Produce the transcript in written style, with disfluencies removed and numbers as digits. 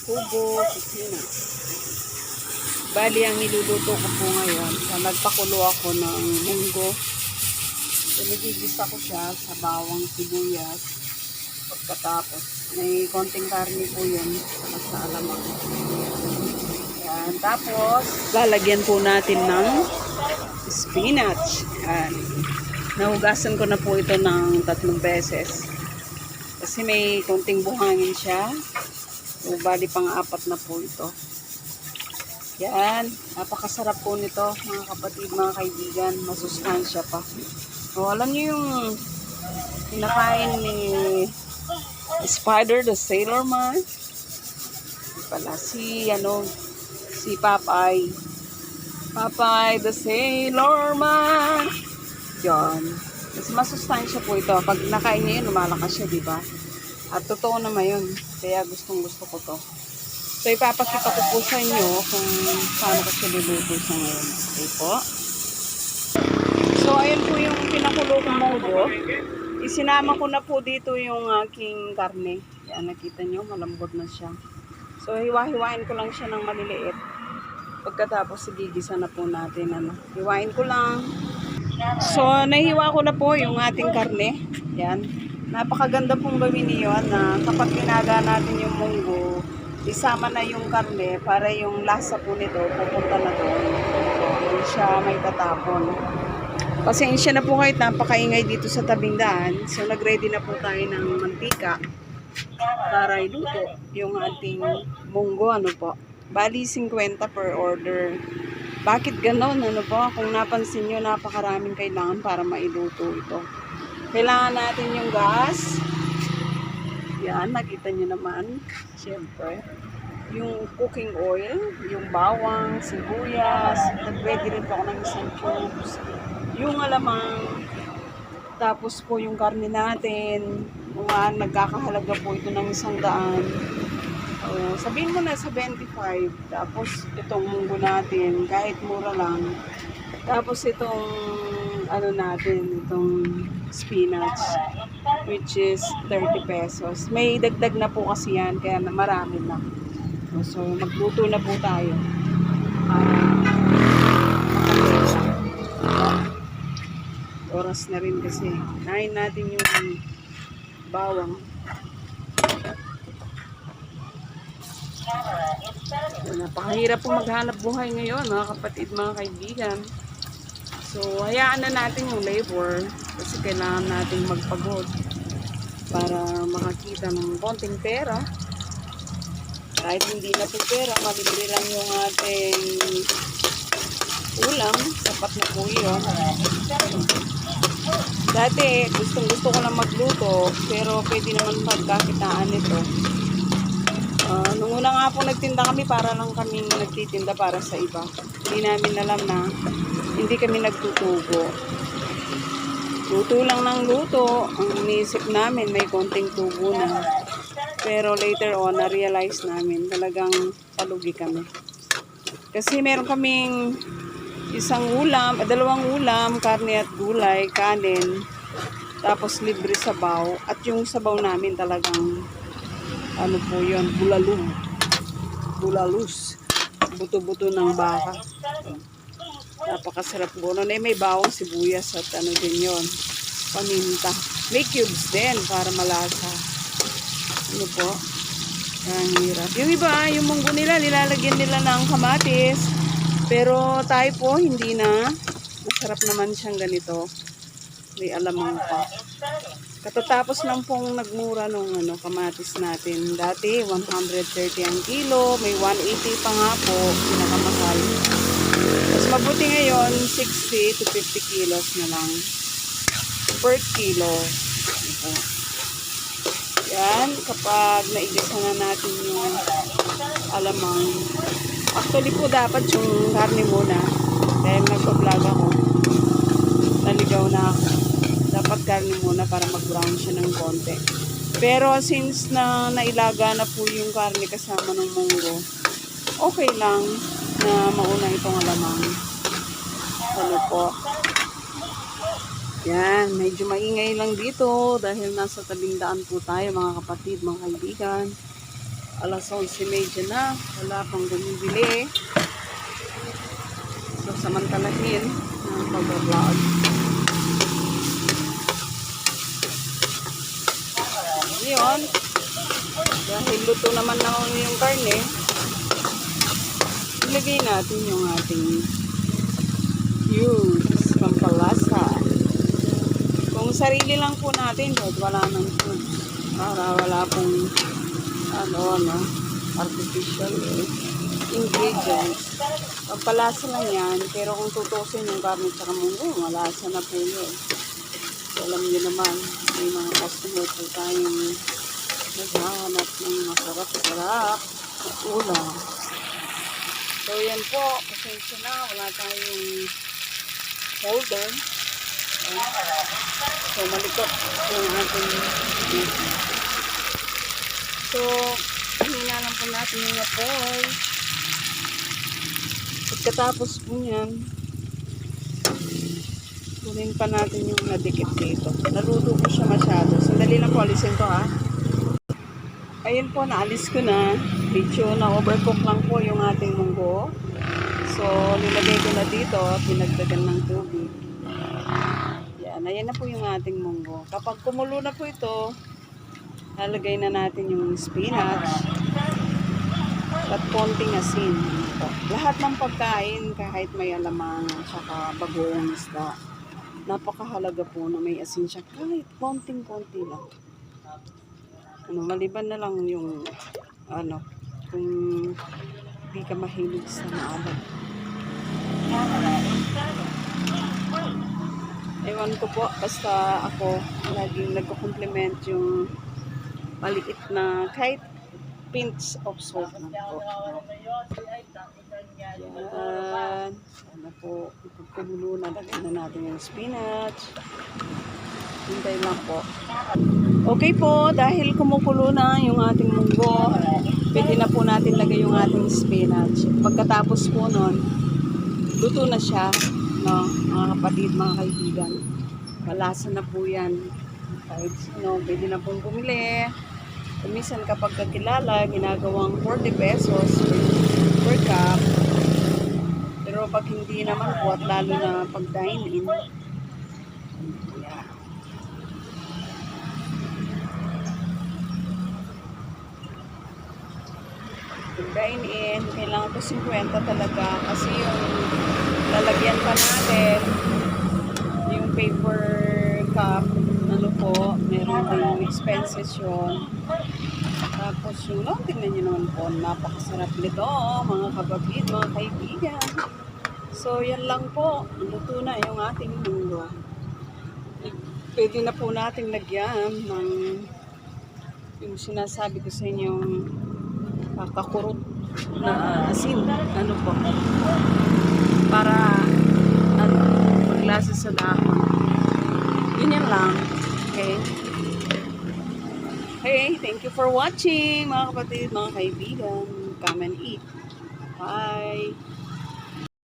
kubo, kusina. Bali, ang niluluto ko po ngayon, nagpakulo ako ng munggo. Pinigigisa ko siya sa bawang sibuyas. Pagkatapos, may konting karne po yun sa alamang. Yan. Tapos, lalagyan po natin ng spinach. Yan. Nahugasan ko na po ito ng 3 beses. Kasi may konting buhangin siya. So, bali pang-4 na po ito. Yan. Napakasarap po nito, mga kapatid, mga kaibigan. Masustansya pa. O, alam niyo yung pinakain ni Spider the Sailor Man? Pala si Popeye. Popeye the Sailor Man. Yan. Mas masustansya po ito. Pag nakain niya yun, lumalakas siya, diba? At totoo naman yun. Kaya gustong gusto ko to. So, ipapakita ko po sa inyo kung paano ko siya luluto sa ngayon. Okay po. So, ayun po yung pinakulo kong munggo. Isinama ko na po dito yung aking karne. Yan, nakita nyo, malambot na siya. So, hiwa-hiwain ko lang siya ng maliliit. Pagkatapos, igigisa na po natin. Hiwain ko lang. So, nahiwa ko na po yung ating karne. Yan. Napakaganda pong gawin niyo na kapag ginaga natin yung munggo, isama na yung karne para yung lasa po nito pupunta na doon. So, hindi siya may tatapon. Pasensya na po kahit napakaingay dito sa tabing daan. So, nag-ready na po tayo ng mantika para iluto yung ating munggo. Po? Bali, 50 per order. Bakit ganon? Po? Kung napansin nyo, napakaraming kailangan para mailuto ito. Kailangan natin yung gas. Yan, nakita nyo naman. Siyempre. Yung cooking oil, yung bawang, sibuyas. Nag-ready rin po ako ng isang tubes. Yung alamang, tapos po yung karne natin, nagkakahalaga po ito ng 100. Sabihin mo na sa 25, tapos itong munggo natin, kahit mura lang. Tapos itong, natin, itong spinach, which is 30 pesos. May dagdag na po kasi yan, kaya marami na. So, magluto na po tayo. Oras na rin kasi. Nahin natin yung bawang. So, napakahirap po maghanap buhay ngayon, mga kapatid, mga kaibigan. So, hayaan na natin yung labor kasi kailangan natin magpagod para makakita ng konting pera. Kahit hindi na po pera, malibre lang yung ating ulam. Sapat na po yun. Dati, gustong-gusto ko lang magluto, pero pwede naman pagkakitaan nito. Nung una nga po nagtinda kami, para lang kami nagtitinda para sa iba. Hindi namin alam na hindi kami nagtutubo. Luto lang ng luto. Ang inisip namin, may konting tubo na. Pero later on, na-realize namin, talagang palugi kami. Kasi meron kaming dalawang ulam, karne at gulay, kanin, tapos libre sabaw. At yung sabaw namin talagang, po yun, bulalus, buto-buto ng baka. Napakasarap po. May bawang sibuyas at din yun, paminta. May cubes din para malasa. Po? Ang hirap. Yung iba, yung munggo nila, nilalagyan nila ng kamatis. Pero tayo po, hindi na. Masarap naman siyang ganito. May alamang pa. Katatapos lang pong nagmura nung kamatis natin. Dati, 130 ang kilo. May 180 pa nga po. Pinakamahal. Mas mabuti ngayon, 60 to 50 kilos na lang. Per kilo. Yan. Kapag naigisa na natin yung alamang. Actually po dapat yung karne muna. Dahil nagpa-vlog ako. Naligaw na ako. Dapat karne muna para mag-brown siya ng konti. Pero since na nailaga na po yung karne kasama ng munggo, okay lang na mauna itong alamang. Po. Yan. Medyo maingay lang dito dahil nasa tabing daan po tayo, mga kapatid, mga kaibigan. alas 11:30 na. Wala pang bumibili. So, samantalahin ang pag-vlog. Ngayon, dahil luto naman na yung karne, ilagay natin yung ating cubes, pampalasa. Kung sarili lang po natin, kahit wala ng cubes, para wala pong artificial ingredients. Pampalasa lang yan, pero kung tutusin yung garlic at munggo, malasa na po yun. So, alam nyo naman, may mga customer po tayong naghahanap ng masarap-sarap na ulam. So, yan po, pasensya na, wala tayong holder. So, malikot yung ating so, hina lang po natin yung apoy. Pagkatapos po yan, kunin pa natin yung nadikit dito. Naluto po siya masyado. Sandali lang po, alisin ko ha. Ayun po, naalis ko na. Medyo na overcook lang po yung ating munggo. So, nilagay ko na dito, pinagdagan ng tubig. Yan, ayan na po yung ating munggo. Kapag kumulo na po ito, lalagay na natin yung spinach at konting asin. Lahat ng pagkain, kahit may alamang at bagoong isda, napakahalaga po na may asin siya kahit konting-konti lang. Maliban na lang yung kung hindi ka mahilig sa maalat. Ewan ko po, basta ako laging nagko-compliment yung maliit na kahit pinch of salt na po. Yan. Ano po, kumulo na, lagyan na natin yung spinach. Hintay lang po. Okay po, dahil kumukulo na yung ating munggo, pwede na po natin lagay yung ating spinach. Pagkatapos po nun, luto na siya, no, mga kapatid, mga kaibigan. Malasa na po yan. Kahit pwede na pong bumili. Minsan kapag kakilala, ginagawang 40 pesos per cup. Pero pag hindi naman po, at lalo na pag dine-in, pag dine-in, kailangan ko 50 talaga kasi yung lalagyan pa natin, yung paper cup, meron din expenses yun. Tapos yung tingnan nyo naman po, napakasarap nito, mga kababid, mga kaibigan. So, yan lang po. Luto na yung ating munggo. Pwede na po natin lagyan ng yung sinasabi ko sa inyo, kakurot na asin. Para, maglasa sa dahon. Ganyan lang. Okay? Hey, thank you for watching, mga kapatid, mga kaibigan. Come and eat. Bye!